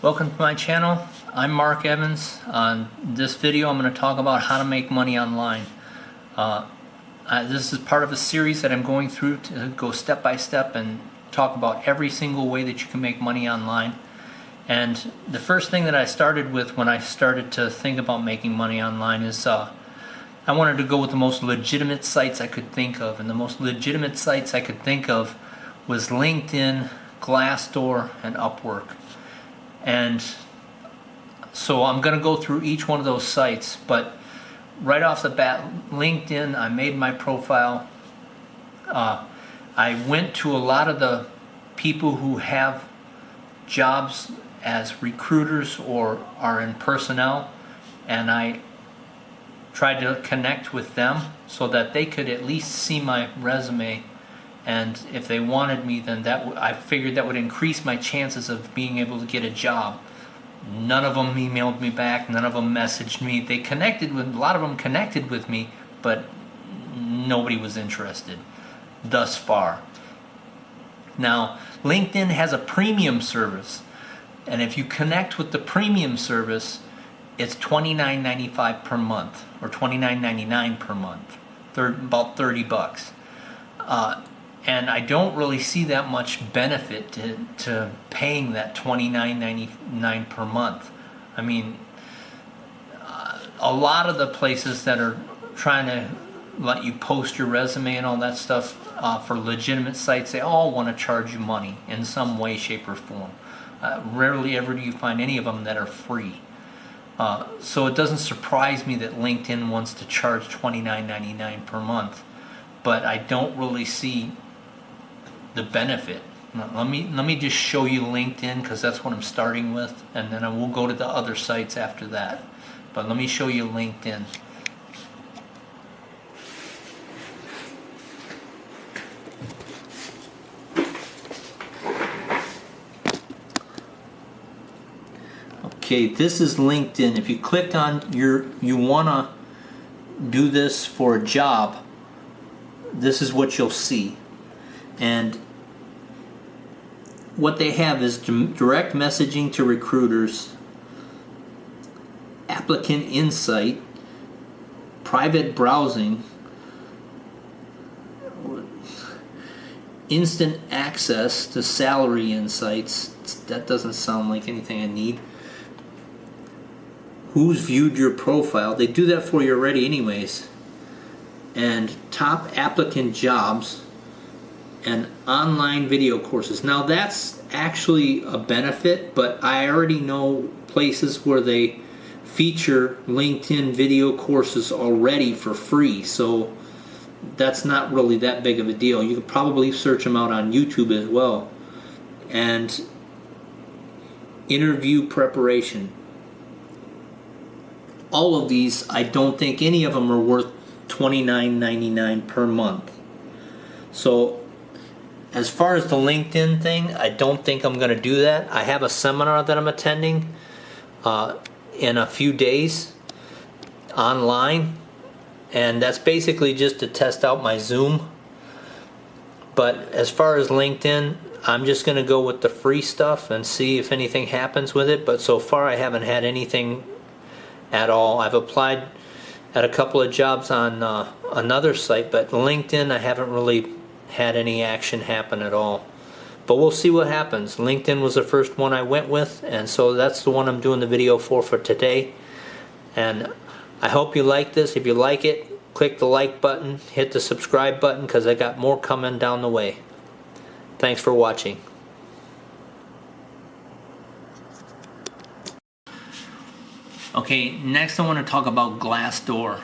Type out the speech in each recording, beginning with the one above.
Welcome to my channel. I'm Mark Evans. On this video I'm going to talk about how to make money online. This is part of a series that I'm going through to go step by step and talk about every single way that you can make money online. And the first thing that I started with when I started to think about making money online is I wanted to go with the most legitimate sites I could think of. And the most legitimate sites I could think of was LinkedIn, Glassdoor, and Upwork. And so I'm going to go through each one of those sites, but right off the bat, LinkedIn, I made my profile. I went to a lot of the people who have jobs as recruiters or are in personnel, and I tried to connect with them so that they could at least see my resume, and if they wanted me, then I figured that would increase my chances of being able to get a job. None of them emailed me back, none of them messaged me. They connected with, a lot of them connected with me, but nobody was interested thus far. Now, LinkedIn has a premium service, and if you connect with the premium service, it's $29.95 per month, or $29.99 per month, about 30 bucks. And I don't really see that much benefit to paying that $29.99 per month. I mean, a lot of the places that are trying to let you post your resume and all that stuff for legitimate sites, they all want to charge you money in some way, shape, or form. Rarely ever do you find any of them that are free. So it doesn't surprise me that LinkedIn wants to charge $29.99 per month, but I don't really see the benefit. Now, let me just show you LinkedIn, because that's what I'm starting with, and then I will go to the other sites after that. But let me show you LinkedIn. Okay, this is LinkedIn. If you click on you wanna do this for a job, this is what you'll see. And what they have is direct messaging to recruiters, applicant insight, private browsing, instant access to salary insights. That doesn't sound like anything I need. Who's viewed your profile? They do that for you already anyways. And top applicant jobs and online video courses. Now that's actually a benefit, but I already know places where they feature LinkedIn video courses already for free, so that's not really that big of a deal. You could probably search them out on YouTube as well. And interview preparation. All of these, I don't think any of them are worth $29.99 per month. So as far as the LinkedIn thing, I don't think I'm going to do that. I have a seminar that I'm attending in a few days online, and that's basically just to test out my Zoom. But as far as LinkedIn, I'm just going to go with the free stuff and see if anything happens with it. But so far I haven't had anything at all. I've applied at a couple of jobs on another site, but LinkedIn I haven't really had any action happen at all. But we'll see what happens. LinkedIn was the first one I went with, and so that's the one I'm doing the video for today. And I hope you like this. If you like it, click the like button, hit the subscribe button, because I got more coming down the way. Thanks for watching. Okay, next I want to talk about Glassdoor.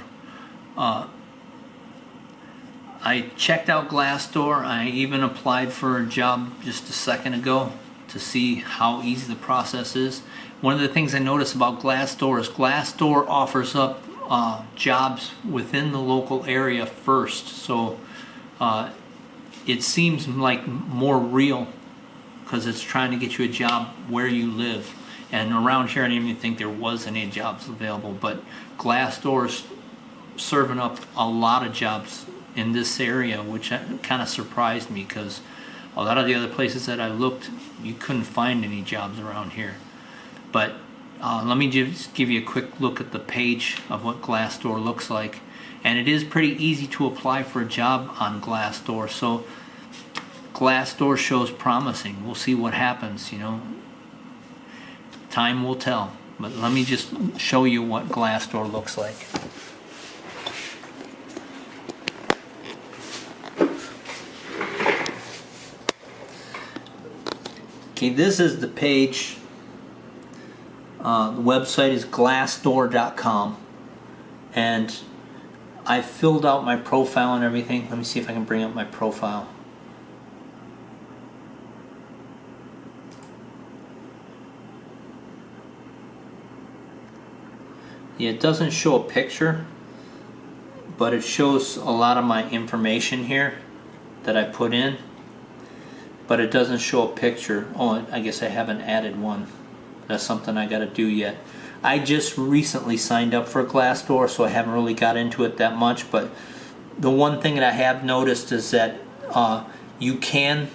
I checked out Glassdoor. I even applied for a job just a second ago to see how easy the process is. One of the things I noticed about Glassdoor is Glassdoor offers up jobs within the local area first. So it seems like more real because it's trying to get you a job where you live. And around here I didn't even think there was any jobs available, but Glassdoor's serving up a lot of jobs in this area, which kind of surprised me because a lot of the other places that I looked, you couldn't find any jobs around here. But let me just give you a quick look at the page of what Glassdoor looks like. And it is pretty easy to apply for a job on Glassdoor. So Glassdoor shows promising. We'll see what happens, Time will tell. But let me just show you what Glassdoor looks like. Okay, this is the page. The website is glassdoor.com, and I filled out my profile and everything. Let me see if I can bring up my profile. Yeah, it doesn't show a picture, but it shows a lot of my information here that I put in, but it doesn't show a picture. Oh, I guess I haven't added one. That's something I got to do yet. I just recently signed up for Glassdoor, so I haven't really got into it that much, but the one thing that I have noticed is that you can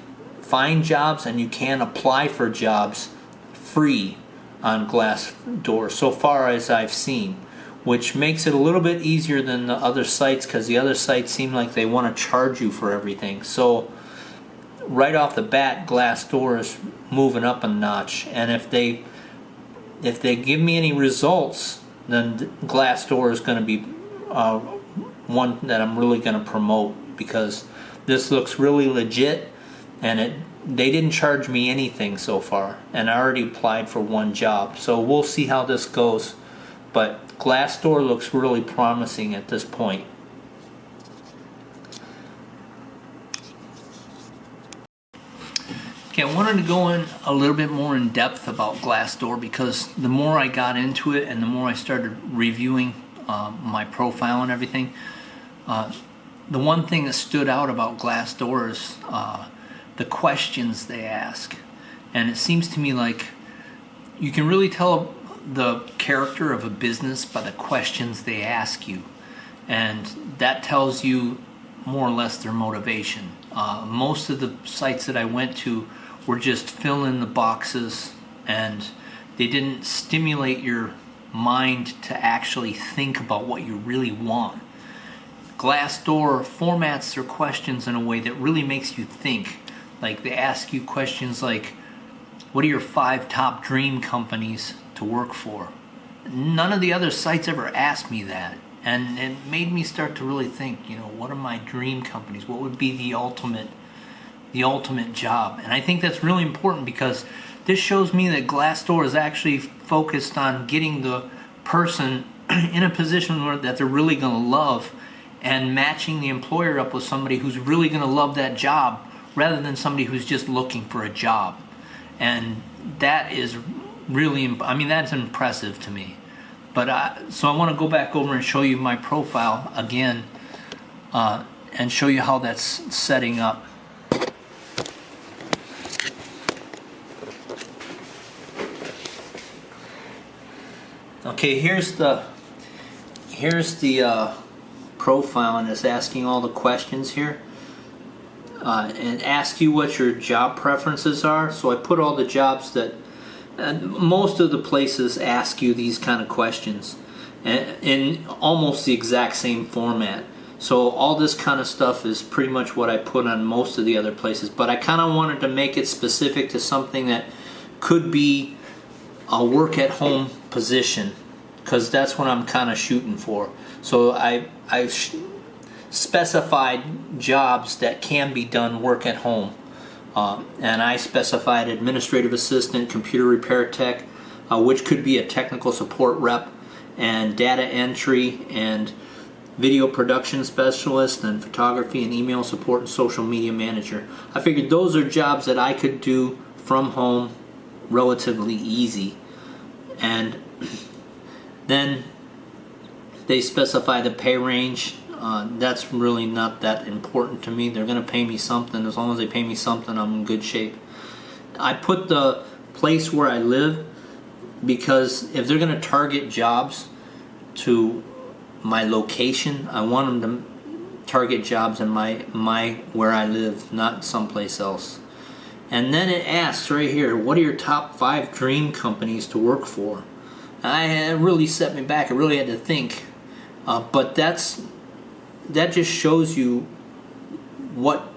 find jobs and you can apply for jobs free on Glassdoor, so far as I've seen, which makes it a little bit easier than the other sites, because the other sites seem like they want to charge you for everything. So right off the bat, Glassdoor is moving up a notch, and if they give me any results, then Glassdoor is going to be one that I'm really going to promote, because this looks really legit, and they didn't charge me anything so far, and I already applied for one job. So we'll see how this goes, but Glassdoor looks really promising at this point. Okay, I wanted to go in a little bit more in depth about Glassdoor, because the more I got into it and the more I started reviewing my profile and everything, the one thing that stood out about Glassdoor is the questions they ask. And it seems to me like you can really tell the character of a business by the questions they ask you, and that tells you more or less their motivation. Most of the sites that I went to were just fill in the boxes, and they didn't stimulate your mind to actually think about what you really want. Glassdoor formats their questions in a way that really makes you think. Like, they ask you questions like, what are your 5 top dream companies to work for? None of the other sites ever asked me that, and it made me start to really think, what are my dream companies? What would be the ultimate job? And I think that's really important, because this shows me that Glassdoor is actually focused on getting the person in a position that they're really going to love, and matching the employer up with somebody who's really going to love that job, rather than somebody who's just looking for a job. And that is really, that's impressive to me. But so I want to go back over and show you my profile again, and show you how that's setting up. Okay, here's the profile, and it's asking all the questions here, and ask you what your job preferences are. So I put all the jobs that most of the places ask you these kind of questions, in almost the exact same format. So all this kind of stuff is pretty much what I put on most of the other places, but I kind of wanted to make it specific to something that could be a work at home position, because that's what I'm kind of shooting for. So I specified jobs that can be done work at home, and I specified administrative assistant, computer repair tech, which could be a technical support rep, and data entry, and video production specialist, and photography and email support, and social media manager. I figured those are jobs that I could do from home relatively easy. And then they specify the pay range. That's really not that important to me. They're going to pay me something. As long as they pay me something, I'm in good shape. I put the place where I live, because if they're going to target jobs to my location, I want them to target jobs in my where I live, not someplace else. And then it asks right here, what are your top 5 dream companies to work for? It really set me back. I really had to think. But that just shows you what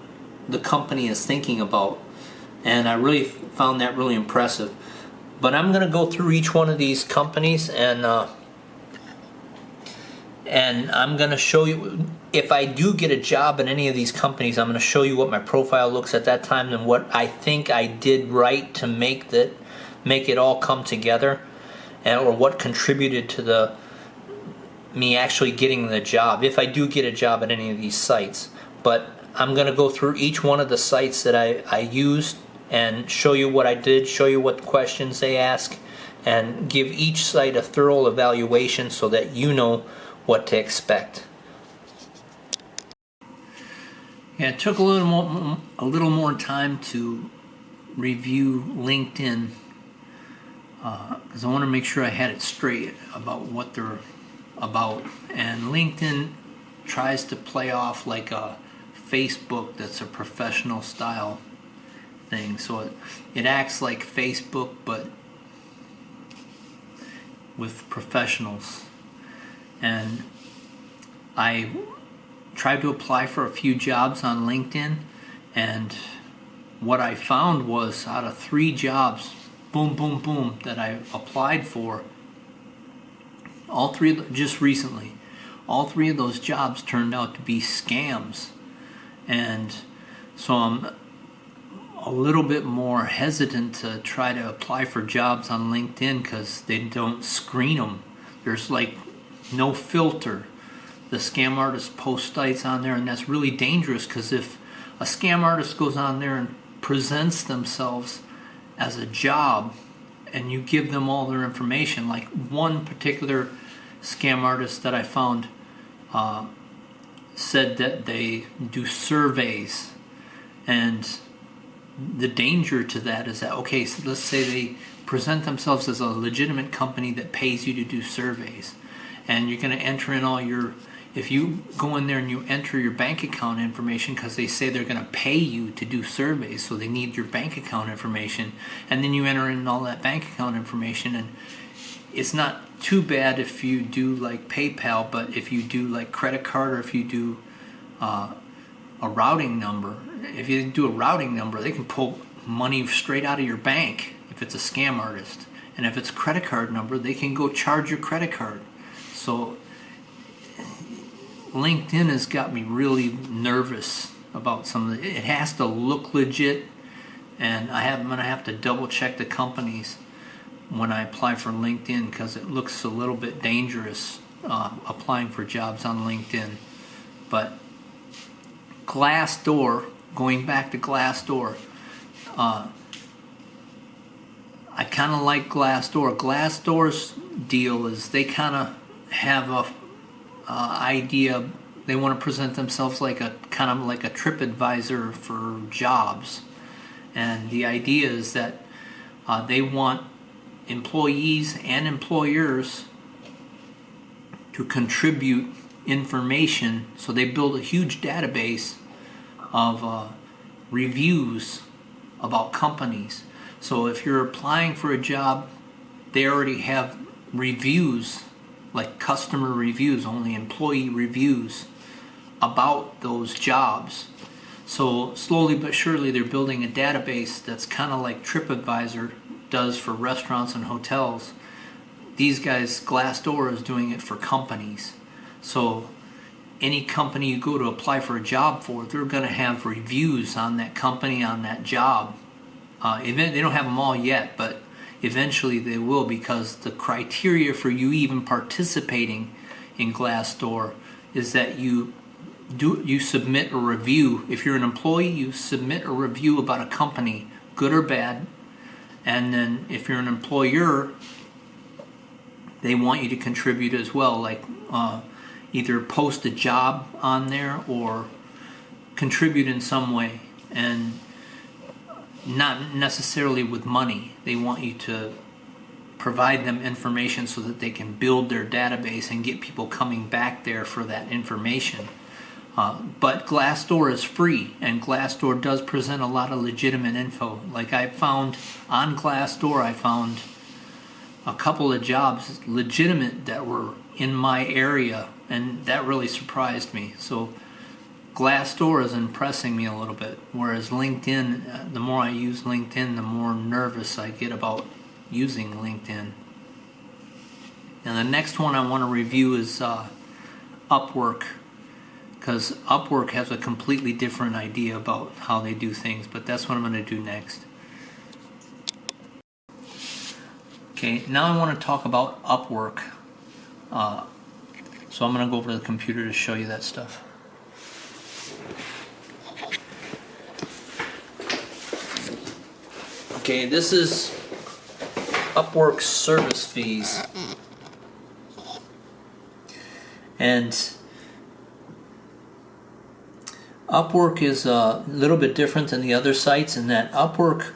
the company is thinking about. And I really found that really impressive. But I'm going to go through each one of these companies, and I'm going to show you, if I do get a job in any of these companies, I'm going to show you what my profile looks at that time and what I think I did right to make it all come together, or what contributed to me actually getting the job, if I do get a job at any of these sites. But I'm going to go through each one of the sites that I used and show you what I did, show you what questions they ask, and give each site a thorough evaluation so that you know what to expect. Yeah, it took a little more time to review LinkedIn because I want to make sure I had it straight about what they're about. And LinkedIn tries to play off like a Facebook that's a professional style thing. So it acts like Facebook, but with professionals. And I tried to apply for a few jobs on LinkedIn, and what I found was, out of 3 jobs, boom, boom, boom, that I applied for, all 3 just recently, all 3 of those jobs turned out to be scams. And so I'm a little bit more hesitant to try to apply for jobs on LinkedIn because they don't screen them. There's like no filter. The scam artists post sites on there, and that's really dangerous, because if a scam artist goes on there and presents themselves as a job and you give them all their information, like one particular scam artist that I found said that they do surveys, and the danger to that is that, okay, so let's say they present themselves as a legitimate company that pays you to do surveys, and you're going to enter in all your, if you go in there and you enter your bank account information, because they say they're going to pay you to do surveys, so they need your bank account information, and then you enter in all that bank account information, and it's not too bad if you do like PayPal, but if you do like credit card, or if you do a routing number, if you do a routing number, they can pull money straight out of your bank if it's a scam artist. And if it's a credit card number, they can go charge your credit card. So LinkedIn has got me really nervous about some of it has to look legit, and I'm going to have to double check the companies when I apply for LinkedIn, because it looks a little bit dangerous applying for jobs on LinkedIn. But Glassdoor, going back to Glassdoor, I kind of like Glassdoor. Glassdoor's deal is they kind of have a idea. They want to present themselves like a kind of like a TripAdvisor for jobs, and the idea is that they want employees and employers to contribute information. So they build a huge database of reviews about companies. So if you're applying for a job, they already have reviews, like customer reviews, only employee reviews about those jobs. So slowly but surely they're building a database that's kind of like TripAdvisor does for restaurants and hotels. These guys, Glassdoor, is doing it for companies. So any company you go to apply for a job for, they're going to have reviews on that company, on that job. They don't have them all yet, but eventually they will, because the criteria for you even participating in Glassdoor is that you submit a review. If you're an employee, you submit a review about a company, good or bad. And then if you're an employer, they want you to contribute as well, like either post a job on there or contribute in some way, and not necessarily with money. They want you to provide them information so that they can build their database and get people coming back there for that information. But Glassdoor is free, and Glassdoor does present a lot of legitimate info. Like I found on Glassdoor, I found a couple of jobs legitimate that were in my area, and that really surprised me. So Glassdoor is impressing me a little bit, whereas LinkedIn, the more I use LinkedIn, the more nervous I get about using LinkedIn. And the next one I want to review is Upwork, because Upwork has a completely different idea about how they do things, but that's what I'm going to do next. Okay, now I want to talk about Upwork. So I'm going to go over to the computer to show you that stuff. Okay, this is Upwork's service fees. And Upwork is a little bit different than the other sites in that Upwork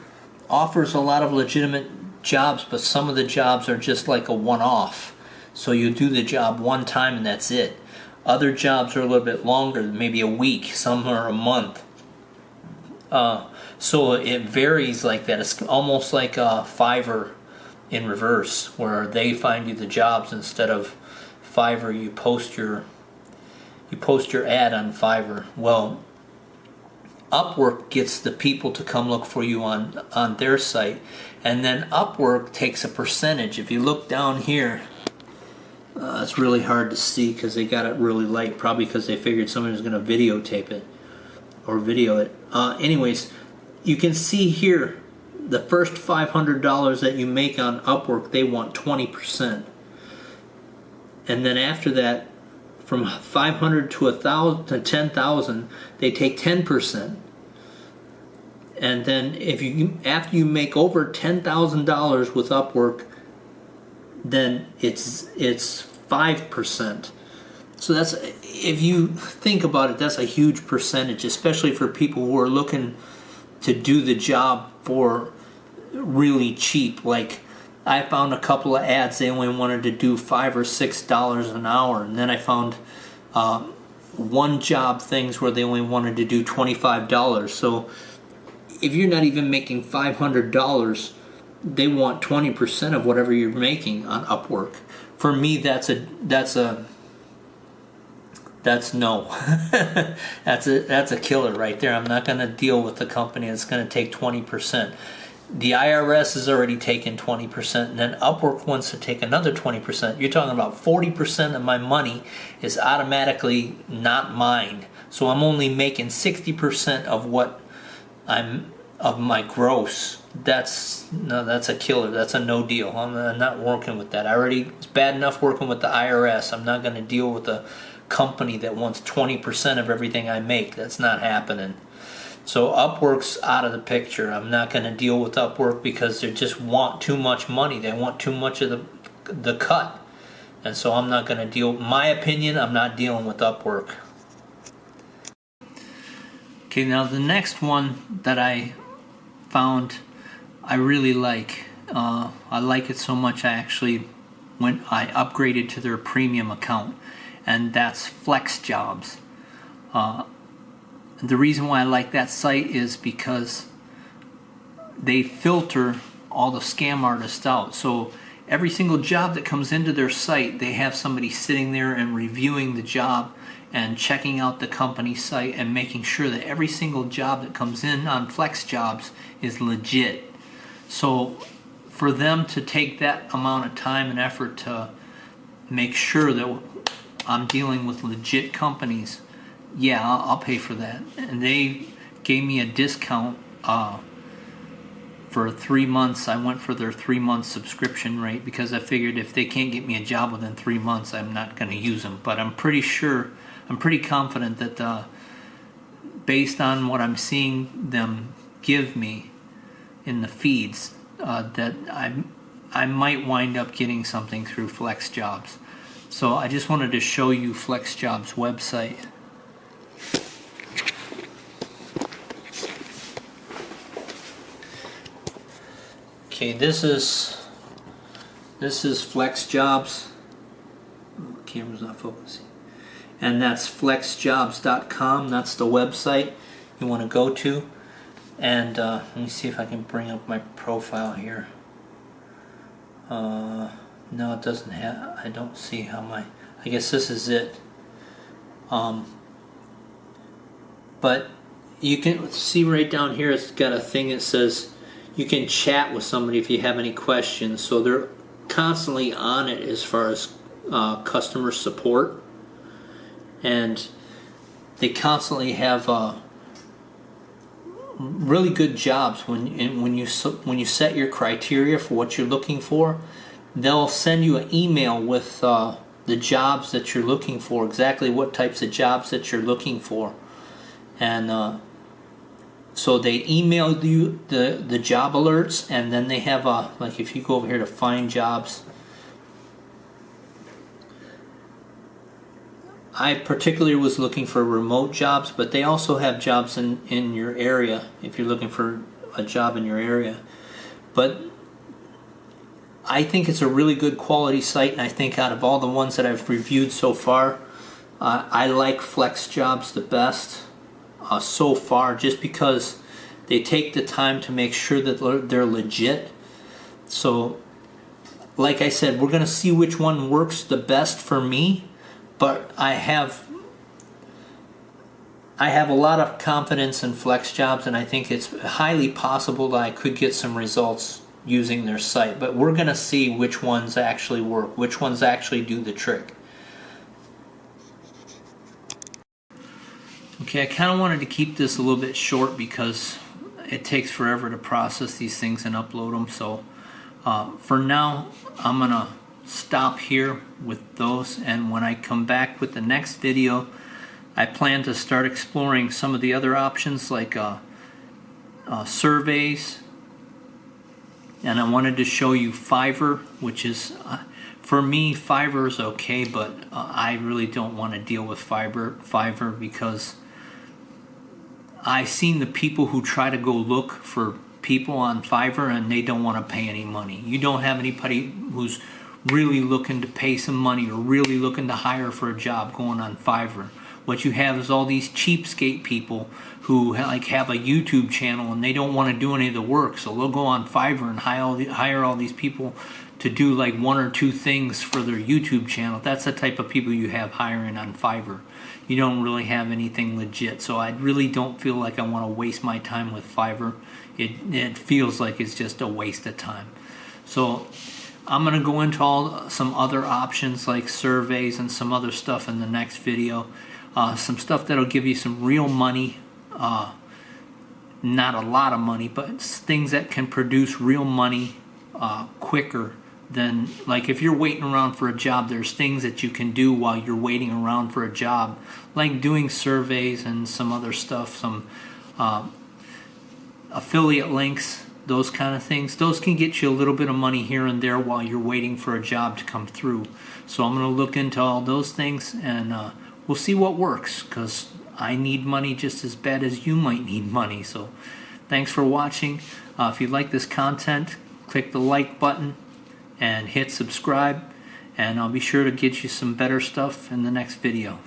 offers a lot of legitimate jobs, but some of the jobs are just like a one-off. So you do the job one time and that's it. Other jobs are a little bit longer, maybe a week, some are a month. So it varies like that. It's almost like a Fiverr in reverse, where they find you the jobs instead of Fiverr. You post your ad on Fiverr. Well, Upwork gets the people to come look for you on their site, and then Upwork takes a percentage. If you look down here, it's really hard to see because they got it really light, probably because they figured somebody was going to videotape it or video it. Anyways, you can see here the first $500 that you make on Upwork, they want 20%. And then after that, from 500 to 1,000 to 10,000, they take 10%. And then after you make over $10,000 with Upwork, then it's 5%. So that's, if you think about it, that's a huge percentage, especially for people who are looking to do the job for really cheap. Like I found a couple of ads, they only wanted to do $5 or $6 an hour, and then I found one job things where they only wanted to do $25. So if you're not even making $500, they want 20% of whatever you're making on Upwork. For me, that's no. that's a killer right there. I'm not going to deal with the company that's going to take 20%. The IRS has already taken 20%, and then Upwork wants to take another 20%. You're talking about 40% of my money is automatically not mine. So I'm only making 60% of what of my gross. That's a killer. That's a no deal. I'm not working with that. It's bad enough working with the IRS. I'm not going to deal with a company that wants 20% of everything I make. That's not happening. So Upwork's out of the picture. I'm not going to deal with Upwork because they just want too much money. They want too much of the cut. And so I'm not going to deal. My opinion, I'm not dealing with Upwork. Okay, now the next one that I found I really like. I like it so much I upgraded to their premium account, and that's FlexJobs. The reason why I like that site is because they filter all the scam artists out. So every single job that comes into their site, they have somebody sitting there and reviewing the job and checking out the company site and making sure that every single job that comes in on FlexJobs is legit. So for them to take that amount of time and effort to make sure that I'm dealing with legit companies, yeah, I'll pay for that. And they gave me a discount for 3 months. I went for their 3-month subscription rate because I figured if they can't get me a job within 3 months, I'm not going to use them. But I'm pretty confident that based on what I'm seeing them give me in the feeds, that I might wind up getting something through FlexJobs. So I just wanted to show you FlexJobs website. Okay, this is FlexJobs. Camera's not focusing. and that's flexjobs.com. That's the website you want to go to. And let me see if I can bring up my profile here. No, it doesn't have. I don't see how my. I guess this is it. But you can see right down here, it's got a thing that says you can chat with somebody if you have any questions. So they're constantly on it as far as customer support, and they constantly have really good jobs. When you set your criteria for what you're looking for, they'll send you an email with the jobs that you're looking for, exactly what types of jobs that you're looking for. And so they email you the job alerts, and then they have like if you go over here to find jobs, I particularly was looking for remote jobs, but they also have jobs in your area if you're looking for a job in your area. But I think it's a really good quality site, and I think out of all the ones that I've reviewed so far, I like FlexJobs the best so far, just because they take the time to make sure that they're legit. So like I said, we're going to see which one works the best for me, but I have a lot of confidence in FlexJobs, and I think it's highly possible that I could get some results using their site. But we're going to see which ones actually work, which ones actually do the trick. Okay, I kind of wanted to keep this a little bit short because it takes forever to process these things and upload them. So for now, I'm going to stop here with those, and when I come back with the next video, I plan to start exploring some of the other options like surveys, and I wanted to show you Fiverr, which is for me, Fiverr is okay, but I really don't want to deal with Fiverr because I've seen the people who try to go look for people on Fiverr and they don't want to pay any money. You don't have anybody who's really looking to pay some money or really looking to hire for a job going on Fiverr. What you have is all these cheapskate people who like have a YouTube channel and they don't want to do any of the work, so they'll go on Fiverr and hire all these people to do like one or two things for their YouTube channel. That's the type of people you have hiring on Fiverr. You don't really have anything legit, so I really don't feel like I want to waste my time with Fiverr. It feels like it's just a waste of time. So I'm going to go into some other options like surveys and some other stuff in the next video. Some stuff that'll give you some real money, not a lot of money, but things that can produce real money quicker than, like if you're waiting around for a job, there's things that you can do while you're waiting around for a job, like doing surveys and some other stuff, some affiliate links, those kind of things. Those can get you a little bit of money here and there while you're waiting for a job to come through. So I'm going to look into all those things, and we'll see what works, because I need money just as bad as you might need money. So thanks for watching. If you like this content, click the like button and hit subscribe, and I'll be sure to get you some better stuff in the next video.